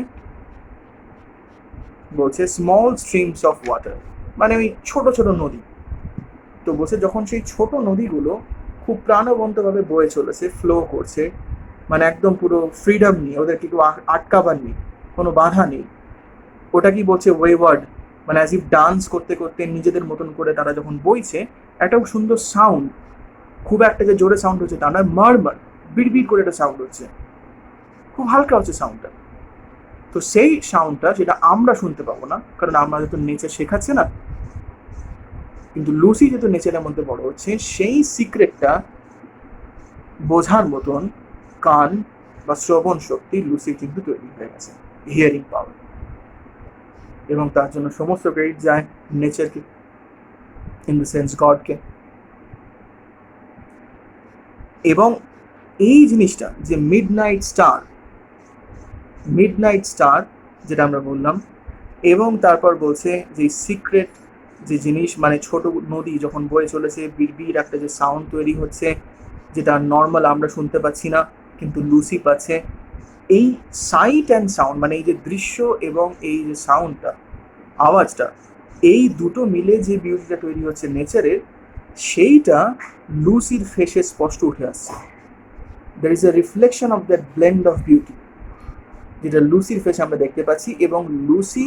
বলছে স্মল স্ট্রিমস অফ ওয়াটার, মানে ওই ছোট ছোট নদী। তো বলছে যখন সেই ছোট নদীগুলো খুব প্রাণবন্তভাবে বয়ে চলেছে, ফ্লো করছে, মানে একদম পুরো ফ্রিডম নিয়ে, ওদেরকে কেউ আটকাবার নেই, কোনো বাধা নেই, ওটা কি বলছে ওয়েওয়ার্ড, মানে অ্যাজ ইফ ডান্স করতে করতে নিজেদের মতন করে তারা যখন বইছে, একটা সুন্দর সাউন্ড, খুব একটা যে জোরে সাউন্ড হচ্ছে তা নয়, মারমার বিড়বিড় করে একটা সাউন্ড হচ্ছে, খুব হালকা হচ্ছে সাউন্ডটা। তো সেই সাউন্ডটা যেটা আমরা শুনতে পাবো না, কারণ আমাদের তো নেচার শেখাচ্ছে না, কিন্তু লুসি যেহেতু নেচারের মধ্যে বড় হচ্ছে, সেই সিক্রেটটা বোঝার মতন কান বা শ্রবণ শক্তি লুসির কিন্তু তৈরি হয়ে গেছে, হিয়ারিং পাওয়ার। এবং তার জন্য সমস্ত ক্রেডিট যায় নেচারকে, ইন দ্য সেন্স গডকে। এবং এই জিনিসটা যে মিডনাইট স্টার যেটা আমরা বললাম, এবং তারপর বলছে যে সিক্রেট যে জিনিস, মানে ছোট নদী যখন বয়ে চলেছে, বিড়বিড় একটা যে সাউন্ড তৈরি হচ্ছে, যেটা নর্মাল আমরা শুনতে পাচ্ছি না কিন্তু লুসি পাচ্ছে। এই সাইট অ্যান্ড সাউন্ড, মানে এই যে দৃশ্য এবং এই যে সাউন্ডটা, আওয়াজটা, এই দুটো মিলে যে বিউটিটা তৈরি হচ্ছে নেচারের, সেইটা লুসির ফেসে স্পষ্ট উঠে আসছে। There is a reflection of that blend of beauty, যেটা লুসির ফেসে আমরা দেখতে পাচ্ছি, এবং লুসি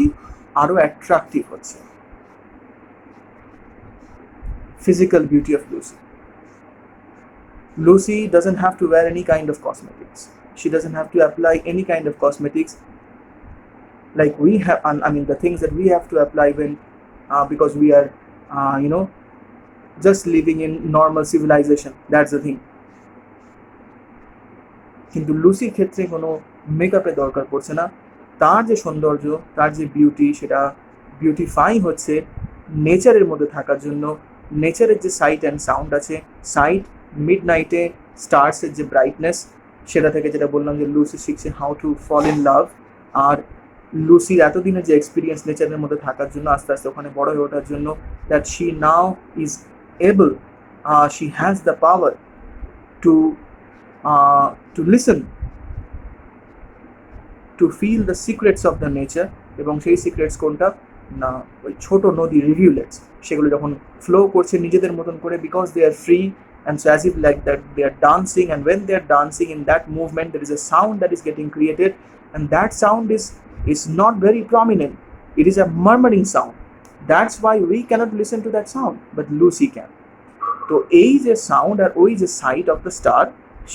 আরো অ্যাট্রাকটিভ হচ্ছে। Physical beauty of Lucy. Lucy doesn't have to wear any kind of cosmetics. She doesn't have to apply any kind of cosmetics like we have. I mean, the things that we have to apply when, because we are, just living in normal civilization. That's the thing. কিন্তু লুসির ক্ষেত্রে কোনো মেকআপের দরকার পড়ছে না। তার যে সৌন্দর্য, তার যে বিউটি, সেটা বিউটিফাই হচ্ছে নেচারের মধ্যে থাকার জন্য। নেচারের যে সাইট অ্যান্ড সাউন্ড আছে, সাইট মিডনাইটে স্টার্সের যে ব্রাইটনেস, সেটা থেকে যেটা বললাম যে লুসি শিখছে how to fall in love. আর লুসির এতদিনের যে এক্সপিরিয়েন্স নেচারের মধ্যে থাকার জন্য, আস্তে আস্তে ওখানে বড় হয়ে ওঠার জন্য, that she now is able, she has the power to listen, to feel the secrets of the nature. এবং সেই সিক্রেটস কোনটা না, ওই ছোট নদী রিভিউলেটস, সেগুলো যখন ফ্লো করছে নিজেদের মতন করে, because they are free, and so as if like that they are dancing, and when they are dancing in that movement there is a sound that is getting created, and that sound is not very prominent, it is a murmuring sound. That's why we cannot listen to that sound, but Lucy can. তো এই যে sound আর ওই যে site of the star,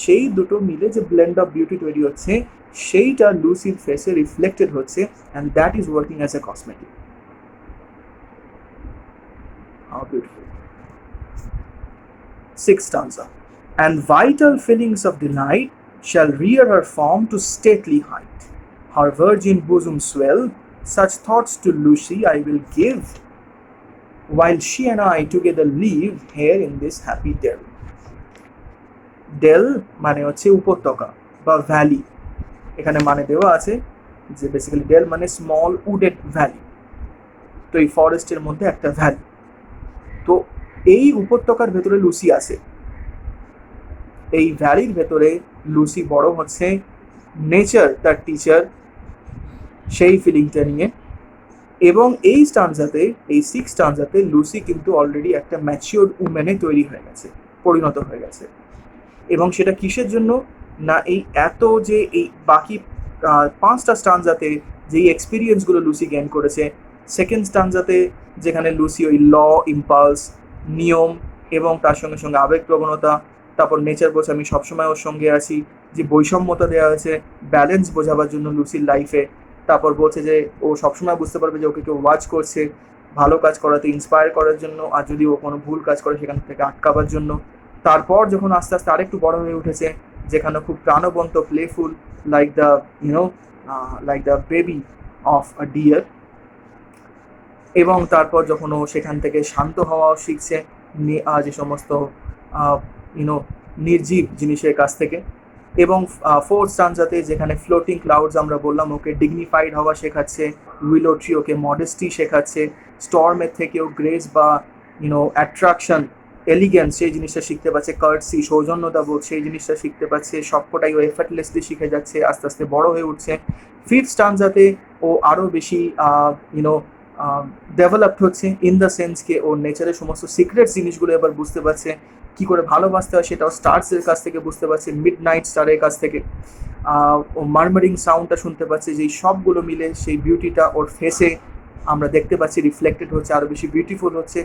সেই দুটো মিলে যে blend of beauty তৈরি হচ্ছে, সেইটা লুসির ফেসে রিফ্লেক্টেড হচ্ছে, and that is working as a cosmetic. How beautiful. Sixth stanza. And vital feelings of delight shall rear her form to stately height. Her virgin bosom swell, such thoughts to Lucy I will give, while she and I together live here in this happy dell. Dell মানে হচ্ছে উপত্যকা বা valley. এখানে মানে দেওয়া আছে যে basically del মানে স্মল উডেড ভ্যালি। তো এই ফরেস্টের মধ্যে একটা ভ্যালি। তো এই উপত্যকার ভেতরে লুসি আছে, এই ভ্যালির ভেতরে লুসি বড় হচ্ছে, নেচার তার টিচার, সেই ফিলিংটা নিয়ে। এবং এই স্টানজাতে, এই সিক্স স্টানজাতে লুসি কিন্তু অলরেডি একটা ম্যাচিওর্ড উমেনে তৈরি হয়ে গেছে, পরিণত হয়ে গেছে। এবং সেটা কিসের জন্য না, এই এত যে এই বাকি পাঁচটা স্টানজাতে যেই এক্সপিরিয়েন্সগুলো লুসি গেইন করেছে, সেকেন্ড স্টানজাতে যেখানে লুসি ওই ল, ইম্পালস, নিয়ম এবং তার সঙ্গে সঙ্গে আবেগ প্রবণতা, তারপর নেচার বলছে আমি সবসময় ওর সঙ্গে আছি, যে বৈষম্যতা দেওয়া হয়েছে ব্যালেন্স বোঝাবার জন্য লুসির লাইফে। তারপর বলছে যে ও সবসময় বুঝতে পারবে যে ওকে কেউ ওয়াচ করছে, ভালো কাজ করাতে ইন্সপায়ার করার জন্য, আর যদি ও কোনো ভুল কাজ করে সেখান থেকে আটকাবার জন্য। তারপর যখন আস্তে আস্তে আরেকটু বড় হয়ে উঠেছে, যেখানে খুব প্রাণবন্ত, playful, like the baby of a deer. এবং তারপর যখন ও সেখান থেকে শান্ত হওয়াও শিখছে যে সমস্ত নির্জীব জিনিসের কাছ থেকে। এবং ফোর্থ স্টানজাতে যেখানে ফ্লোটিং ক্লাউডস আমরা বললাম, ওকে ডিগনিফাইড হওয়া শেখাচ্ছে, উইলো ট্রি ওকে মডেস্টি শেখাচ্ছে, স্টর্মের থেকেও গ্রেস বা অ্যাট্রাকশন, এলিগেন্স, সেই জিনিসটা শিখতে পাচ্ছে, কার্টসি, সৌজন্যতা বোধ, সেই জিনিসটা শিখতে পাচ্ছে। সবকটাই ও এফার্টলেসলি শিখে যাচ্ছে, আস্তে আস্তে বড় হয়ে উঠছে। ফিফথ স্টানজাতে ও আরও বেশি ডেভেলপড হচ্ছে, ইন দ্য সেন্সকে ও নেচারের সমস্ত সিক্রেটস জিনিসগুলো এবার বুঝতে পারছে, কী করে ভালোবাসতে হয় সেটাও স্টার্সের কাছ থেকে বুঝতে পারছে, মিড নাইট স্টারের কাছ থেকে। ও মার্মারিং সাউন্ডটা শুনতে পাচ্ছে, যেই সবগুলো মিলে সেই বিউটিটা ওর ফেসে আমরা দেখতে পাচ্ছি রিফ্লেক্টেড হচ্ছে, আরও বেশি বিউটিফুল হচ্ছে।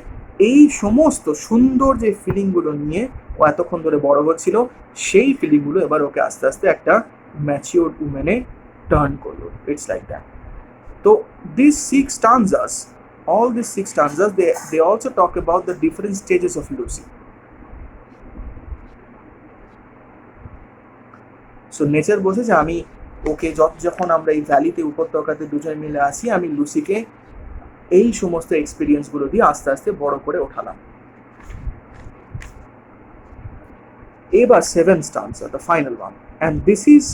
এই সমস্ত সুন্দর যে ফিলিংগুলো নিয়ে ও এতক্ষণ ধরে বড় হচ্ছিল, সেই ফিলিংগুলো এবার ওকে আস্তে আস্তে একটা ম্যাচিওর উমেনে টার্ন করলো। It's like that. তো these 6 stanzas, all these 6 stanzas, they also talk about the different stages of Lucy. So nature বলছে যে আমি ওকে যখন আমরা এই ভ্যালিতে উপত্যকাতে দুজনে মিলে আসি, আমি লুসিকে এই সমস্ত এক্সপিরিয়েন্সগুলো দিয়ে আস্তে আস্তে বড় করে ওঠালাম। এবার 7th stanza, the final one, and this is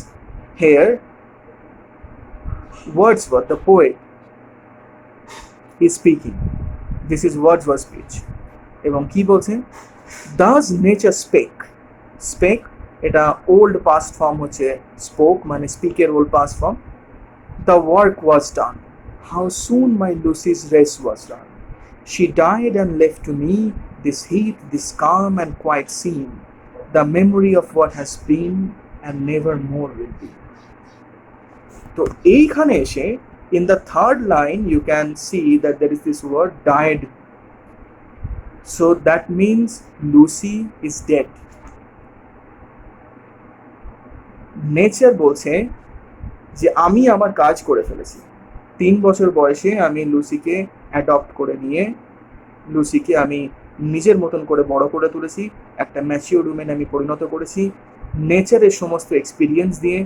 here Wordsworth, the poet, is speaking. This is Wordsworth's speech. এবং কি বলছেন? Does nature spake এটা ওল্ড পাস্ট ফর্ম হচ্ছে স্পোক, মানে স্পিকের old past form. The work was done. How soon my Lucy's race was run. She died and left to me this heat, this calm and quiet scene, the memory of what has been and never more will be. তো এইখানে এসে in the third line you can see that there is this word died. So that means Lucy is dead. Nature বলছে যে আমি আমার কাজ করে ফেলেছি। 3 বছর বয়সে আমি লুসিকে অ্যাডপ্ট করে নিয়ে লুসিকে আমি নিজের মতন করে বড় করে তুলেছি, একটা ম্যাচিওর উমেনে আমি পরিণত করেছি। নেচারের সমস্ত এক্সপিরিয়েন্স দিয়ে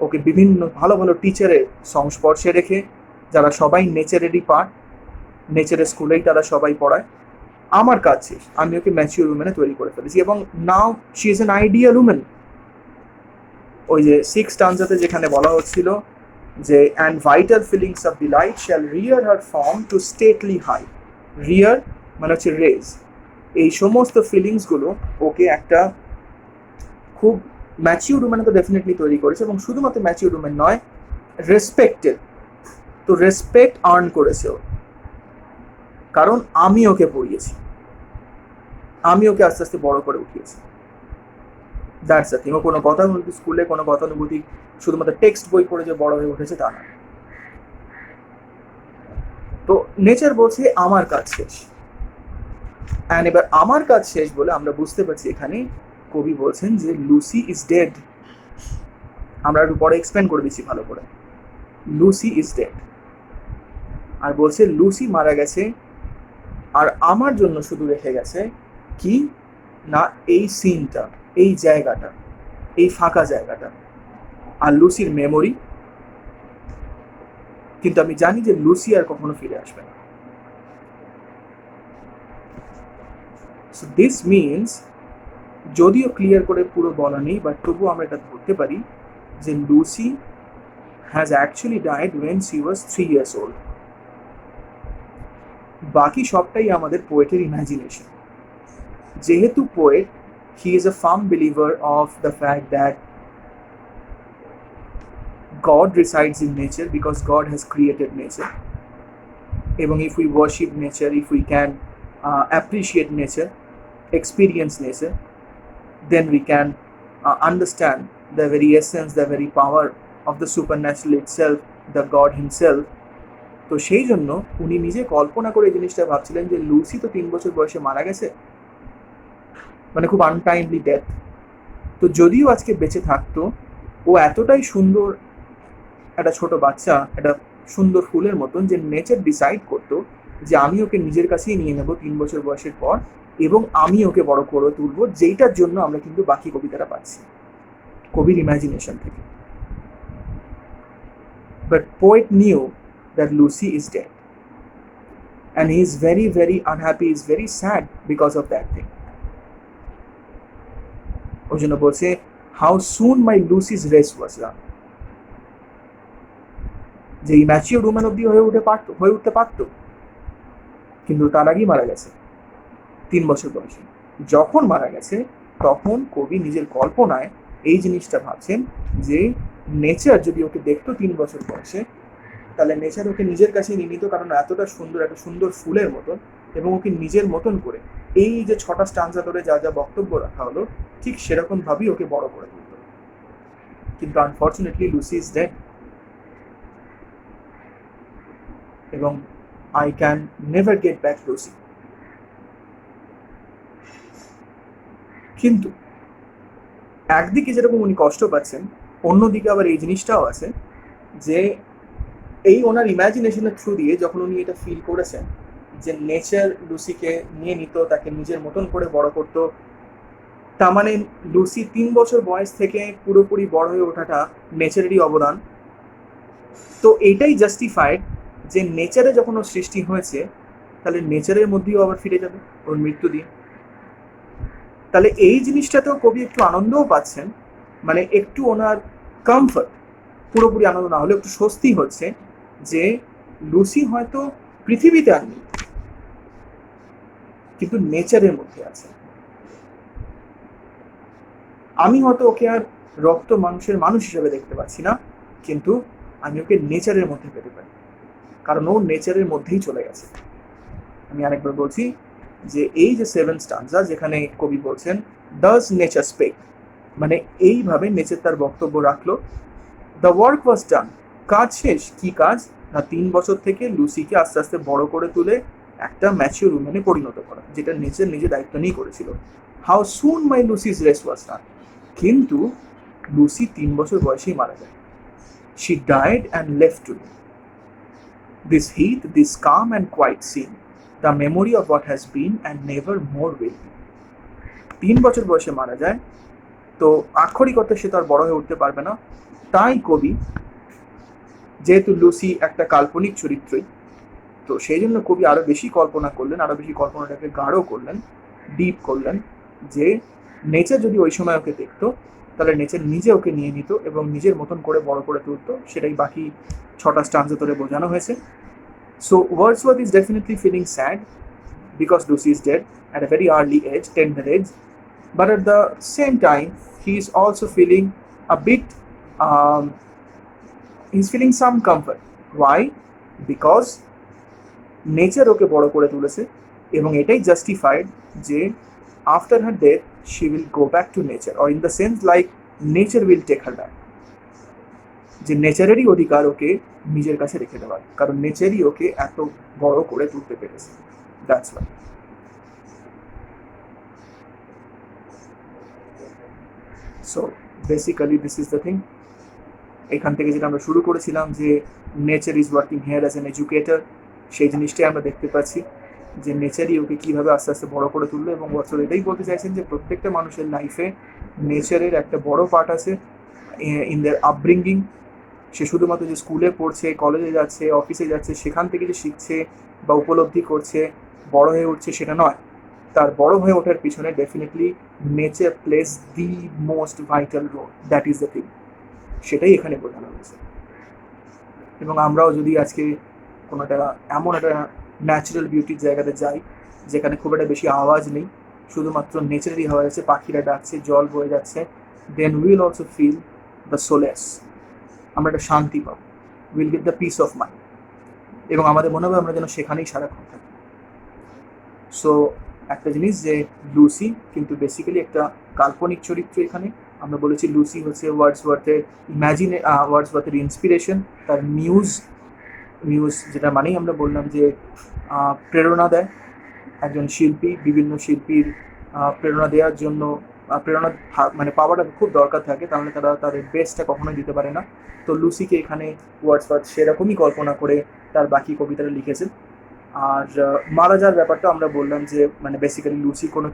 ওকে বিভিন্ন ভালো ভালো টিচারের সংস্পর্শে রেখে, যারা সবাই নেচারেরই পার্ট, নেচারের স্কুলেই তারা সবাই পড়ায়। আমার কাজ শেষ, আমি ওকে ম্যাচিওর উমেনে তৈরি করে ফেলেছি, এবং now she is an ideal women. ওই যে 6 stanzaতে যেখানে বলা হচ্ছিল যে and vital feelings of delight shall rear her form to stately height. Rear মানে হচ্ছে রেজ। এই সমস্ত ফিলিংসগুলো ওকে একটা খুব ম্যাচিওর উমেনে তো ডেফিনেটলি তৈরি করেছে, এবং শুধুমাত্র ম্যাচিওর উমেন নয়, রেসপেক্টেড। তো রেসপেক্ট আর্ন করেছে ও, কারণ আমি ওকে পড়িয়েছি, আমি ওকে আস্তে আস্তে বড় করে উঠিয়েছি। That's the thing. ও কোনো গতানুগতিক স্কুলে কোনো গতানুগতিক শুধুমাত্র টেক্সট বই পড়ে যে বড় হয়ে উঠেছে তা না। তো নেচার বলছে আমার কাজ শেষ। অ্যান্ড এবার আমার কাজ শেষ বলে আমরা বুঝতে পারছি এখানে কবি বলছেন যে লুসি ইজ ডেড। আমরা একটু পরে এক্সপ্লেন করে দিচ্ছি ভালো করে। লুসি ইজ ডেড, আর বলছে লুসি মারা গেছে, আর আমার জন্য শুধু রেখে গেছে কি না এই সিনটা, এই জায়গাটা, এই ফাঁকা জায়গাটা, আর লুসির মেমোরি। কিন্তু আমি জানি যে লুসি আর কখনো ফিরে আসবে না। সো দিস মিনস, যদিও ক্লিয়ার করে পুরো বলা নেই, বাট তবুও আমরা এটা ধরতে পারি যে Lucy has actually died when she was 3 years old। বাকি সবটাই আমাদের পোয়েটের ইমাজিনেশন। যেহেতু poet, he is a firm believer of the fact that God resides in nature because God has created nature. এবং if we worship nature, if we can appreciate nature, experience nature, then we can understand the very essence, the very power of the supernatural itself, the God himself. তো সেই জন্য উনি নিজে কল্পনা করে জিনিসটা ভাবছিলেন যে লুসি তো 3 বছর বয়সে মারা গেছে, মানে খুব আনটাইমলি ডেথ। তো যদিও আজকে বেঁচে থাকতো, ও এতটাই সুন্দর একটা ছোট বাচ্চা, একটা সুন্দর ফুলের মতন, যে নেচার ডিসাইড করতো যে আমি ওকে নিজের কাছেই নিয়ে নেব 3 বছর বয়সের পর, এবং আমি ওকে বড় করে তুলবো, যেইটার জন্য আমরা কিন্তু বাকি কবিতাটা পাচ্ছি কবির ইমাজিনেশন থেকে। But poet new that Lucy is dead, and he is very very unhappy, he is very sad because of that thing. ওই জন্য বলছে how soon my Lucy's race was run. যে ম্যাচিওর উমেন অব্দি হয়ে উঠতে পারতো, কিন্তু তার আগেই মারা গেছে 3 বছর বয়সে। যখন মারা গেছে তখন কবি নিজের কল্পনায় এই জিনিসটা ভাবছেন যে নেচার যদি ওকে দেখতো 3 বছর বয়সে, তাহলে নেচার ওকে নিজের কাছে নিয়ে নিত, কারণ এতটা সুন্দর, একটা সুন্দর ফুলের মতন, এবং ওকে নিজের মতন করে এই যে 6টা স্টাঞ্জা ধরে যা যা বক্তব্য রাখা হলো, ঠিক সেরকমভাবেই ওকে বড় করে তুলত। কিন্তু আনফর্চুনেটলি লুসি ইজ ডেড এবং I can never get back Lucy. কিন্তু একদিকে যেরকম উনি কষ্ট পাচ্ছেন, অন্যদিকে আবার এই জিনিসটাও আছে যে এই ওনার ইম্যাজিনেশনের থ্রু দিয়ে যখন উনি এটা ফিল করেছেন যে নেচার লুসিকে নিয়ে নিত, তাকে নিজের মতন করে বড় করতো, তার মানে লুসি 3 বছর বয়স থেকে পুরোপুরি বড় হয়ে ওঠাটা নেচারেরই অবদান। তো এইটাই জাস্টিফাইড যে নেচারে যখন ওর সৃষ্টি হয়েছে তাহলে নেচারের মধ্যেও আবার ফিরে যাবে ওর মৃত্যু দিয়ে। তাহলে এই জিনিসটাতেও কবি একটু আনন্দও পাচ্ছেন, মানে একটু ওনার কমফর্ট, পুরোপুরি আনন্দ না হলেও একটু স্বস্তি হচ্ছে যে লুসি হয়তো পৃথিবীতে আর নেই কিন্তু নেচারের মধ্যে আছে। আমি হয়তো ওকে আর রক্ত মাংসের মানুষ হিসেবে দেখতে পাচ্ছি না, কিন্তু আমি ওকে নেচারের মধ্যে পেতে পারি, কারণ ও নেচারের মধ্যেই চলে গেছে। আমি আরেকবার বলছি যে এই যে 7 স্টানজা যেখানে কবি বলছেন ডাজ নেচার স্পেক, মানে এইভাবে নেচার তার বক্তব্য রাখলো। দ্য ওয়ার্ক ওয়াজ ডান, কাজ শেষ। কি কাজ না, 3 বছর থেকে লুসিকে আস্তে আস্তে বড় করে তুলে একটা ম্যাচিওর উমেনে পরিণত করা, যেটা নেচার নিজে দায়িত্ব নিয়ে করেছিল। হাউ সুন মাই লুসিস রেস্ট ওয়াজ ডান, কিন্তু লুসি 3 বছর বয়সেই মারা যায়। She died and left to me this heath, this calm and quiet scene, the memory of what has been and never more will be. 3 বছর বয়সে মারা যায়, তো আক্ষরিক অর্থে সে তো আর বড় হয়ে উঠতে পারবে না। তাই কবি, যেহেতু লুসি একটা কাল্পনিক চরিত্রই, তো সেই জন্য কবি আরো বেশি কল্পনা করলেন, আরো বেশি কল্পনাটাকে গাঢ় করলেন, ডিপ করলেন, যে নেচার যদি ওই সময় ওকে দেখতো তাহলে নেচার নিজে ওকে নিয়ে নিত এবং নিজের মতন করে বড় করে তুলতো। সেটাই বাকি 6টা স্টানজা ধরে বোঝানো হয়েছে। So Wordsworth is definitely feeling sad because Lucy is dead at a very early age, tender age, but at the same time he is also feeling a bit he's feeling some comfort. Why? Because nature ওকে বড় করে তুলেছে এবং এটাই justified যে after her death she will go back to nature, or in the sense like nature will take her back, যে নেচারেরই অধিকার ওকে নিজের কাছে রেখে দেওয়ার, কারণ নেচারই ওকে এত বড় করে তুলতে পেরেছে। That's why. So basically this is the thing. এখান থেকে যেটা আমরা শুরু করেছিলাম যে nature is working here as an educator, সেই জিনিসটাই আমরা দেখতে পাচ্ছি যে নেচারই ওকে কীভাবে আস্তে আস্তে বড় করে তুললো। এবং ওয়াটসন এটাই বলতে চাইছেন যে প্রত্যেকটা মানুষের লাইফে নেচারের একটা বড় পার্ট আছে ইন দেয়ার আপব্রিঙ্গিং। সে শুধুমাত্র যে স্কুলে পড়ছে, কলেজে যাচ্ছে, অফিসে যাচ্ছে, সেখান থেকে যে শিখছে বা উপলব্ধি করছে, বড় হয়ে উঠছে, সেটা নয়। তার বড় হয়ে ওঠার পিছনে definitely nature plays the most vital role, that is the thing. সেটাই এখানে বোঝানো হয়েছে। এবং আমরাও যদি আজকে কোনো একটা এমন একটা ন্যাচারাল বিউটির জায়গাতে যাই যেখানে খুব একটা বেশি আওয়াজ নেই, শুধুমাত্র নেচারালি আওয়াজ আছে, পাখিরা ডাকছে, জল বয়ে যাচ্ছে, then will also feel the solace, আমরা একটা শান্তি পাবো, will get the peace of mind, এবং আমাদের মনে হবে আমরা যেন সেখানেই সারাক্ষণ থাকি। সো একটা জিনিস যে লুসি কিন্তু বেসিক্যালি একটা কাল্পনিক চরিত্র। এখানে আমরা বলেছি লুসি হচ্ছে ওয়ার্ডসওয়ার্থের ইন্সপিরেশন, তার মিউজ যেটা মানেই আমরা বললাম যে প্রেরণা দেয়। একজন শিল্পী বিভিন্ন শিল্পীর প্রেরণা দেওয়ার জন্য প্রেরণা মানে পাওয়াটা খুব দরকার থাকে, তাহলে তারা তাদের বেস্টটা কখনোই দিতে পারে না। তো লুসিকে এখানে ওয়ার্ডসওয়ার্থ সেরকমই কল্পনা করে তার বাকি কবিতাটা লিখেছেন। আর মারা যাওয়ার ব্যাপারটা আমরা বললাম যে মানে বেসিক্যালি লুসি কোনো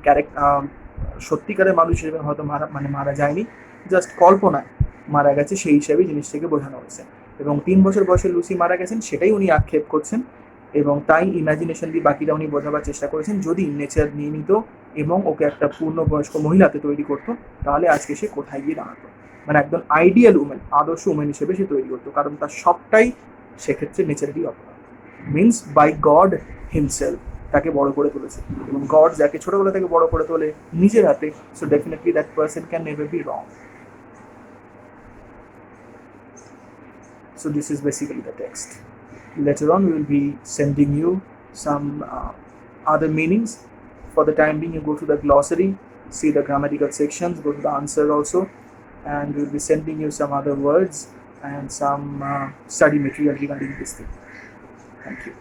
সত্যিকারের মানুষ হিসেবে হয়তো মারা যায়নি, জাস্ট কল্পনায় মারা গেছে, সেই হিসাবেই জিনিসটাকে বোঝানো হয়েছে। এবং 3 বছর বয়সে লুসি মারা গেছেন সেটাই উনি আক্ষেপ করছেন, এবং তাই ইমাজিনেশন দিয়ে বাকিটা উনি বোঝাবার চেষ্টা করেছেন। যদি নেচার নিয়ে নিত এবং ওকে একটা পূর্ণবয়স্ক মহিলাতে তৈরি করতো তাহলে আজকে সে কোথায় গিয়ে দাঁড়াতো, মানে একদম আইডিয়াল উমেন, আদর্শ উমেন হিসেবে সে তৈরি করতো, কারণ তার সবটাই সেক্ষেত্রে নেচারেরই অপরাধ, মিনস বাই গড হিমসেলফ তাকে বড় করে তুলেছে। এবং গড যাকে ছোটবেলা থেকে বড় করে তোলে নিজের হাতে, so definitely that person can never be wrong. So this is basically the text. Later on we will be sending you some other meanings. For the time being, you go to the glossary, see the grammatical sections, go to the answer also, and we will be sending you some other words and some study material regarding this thing. Thank you.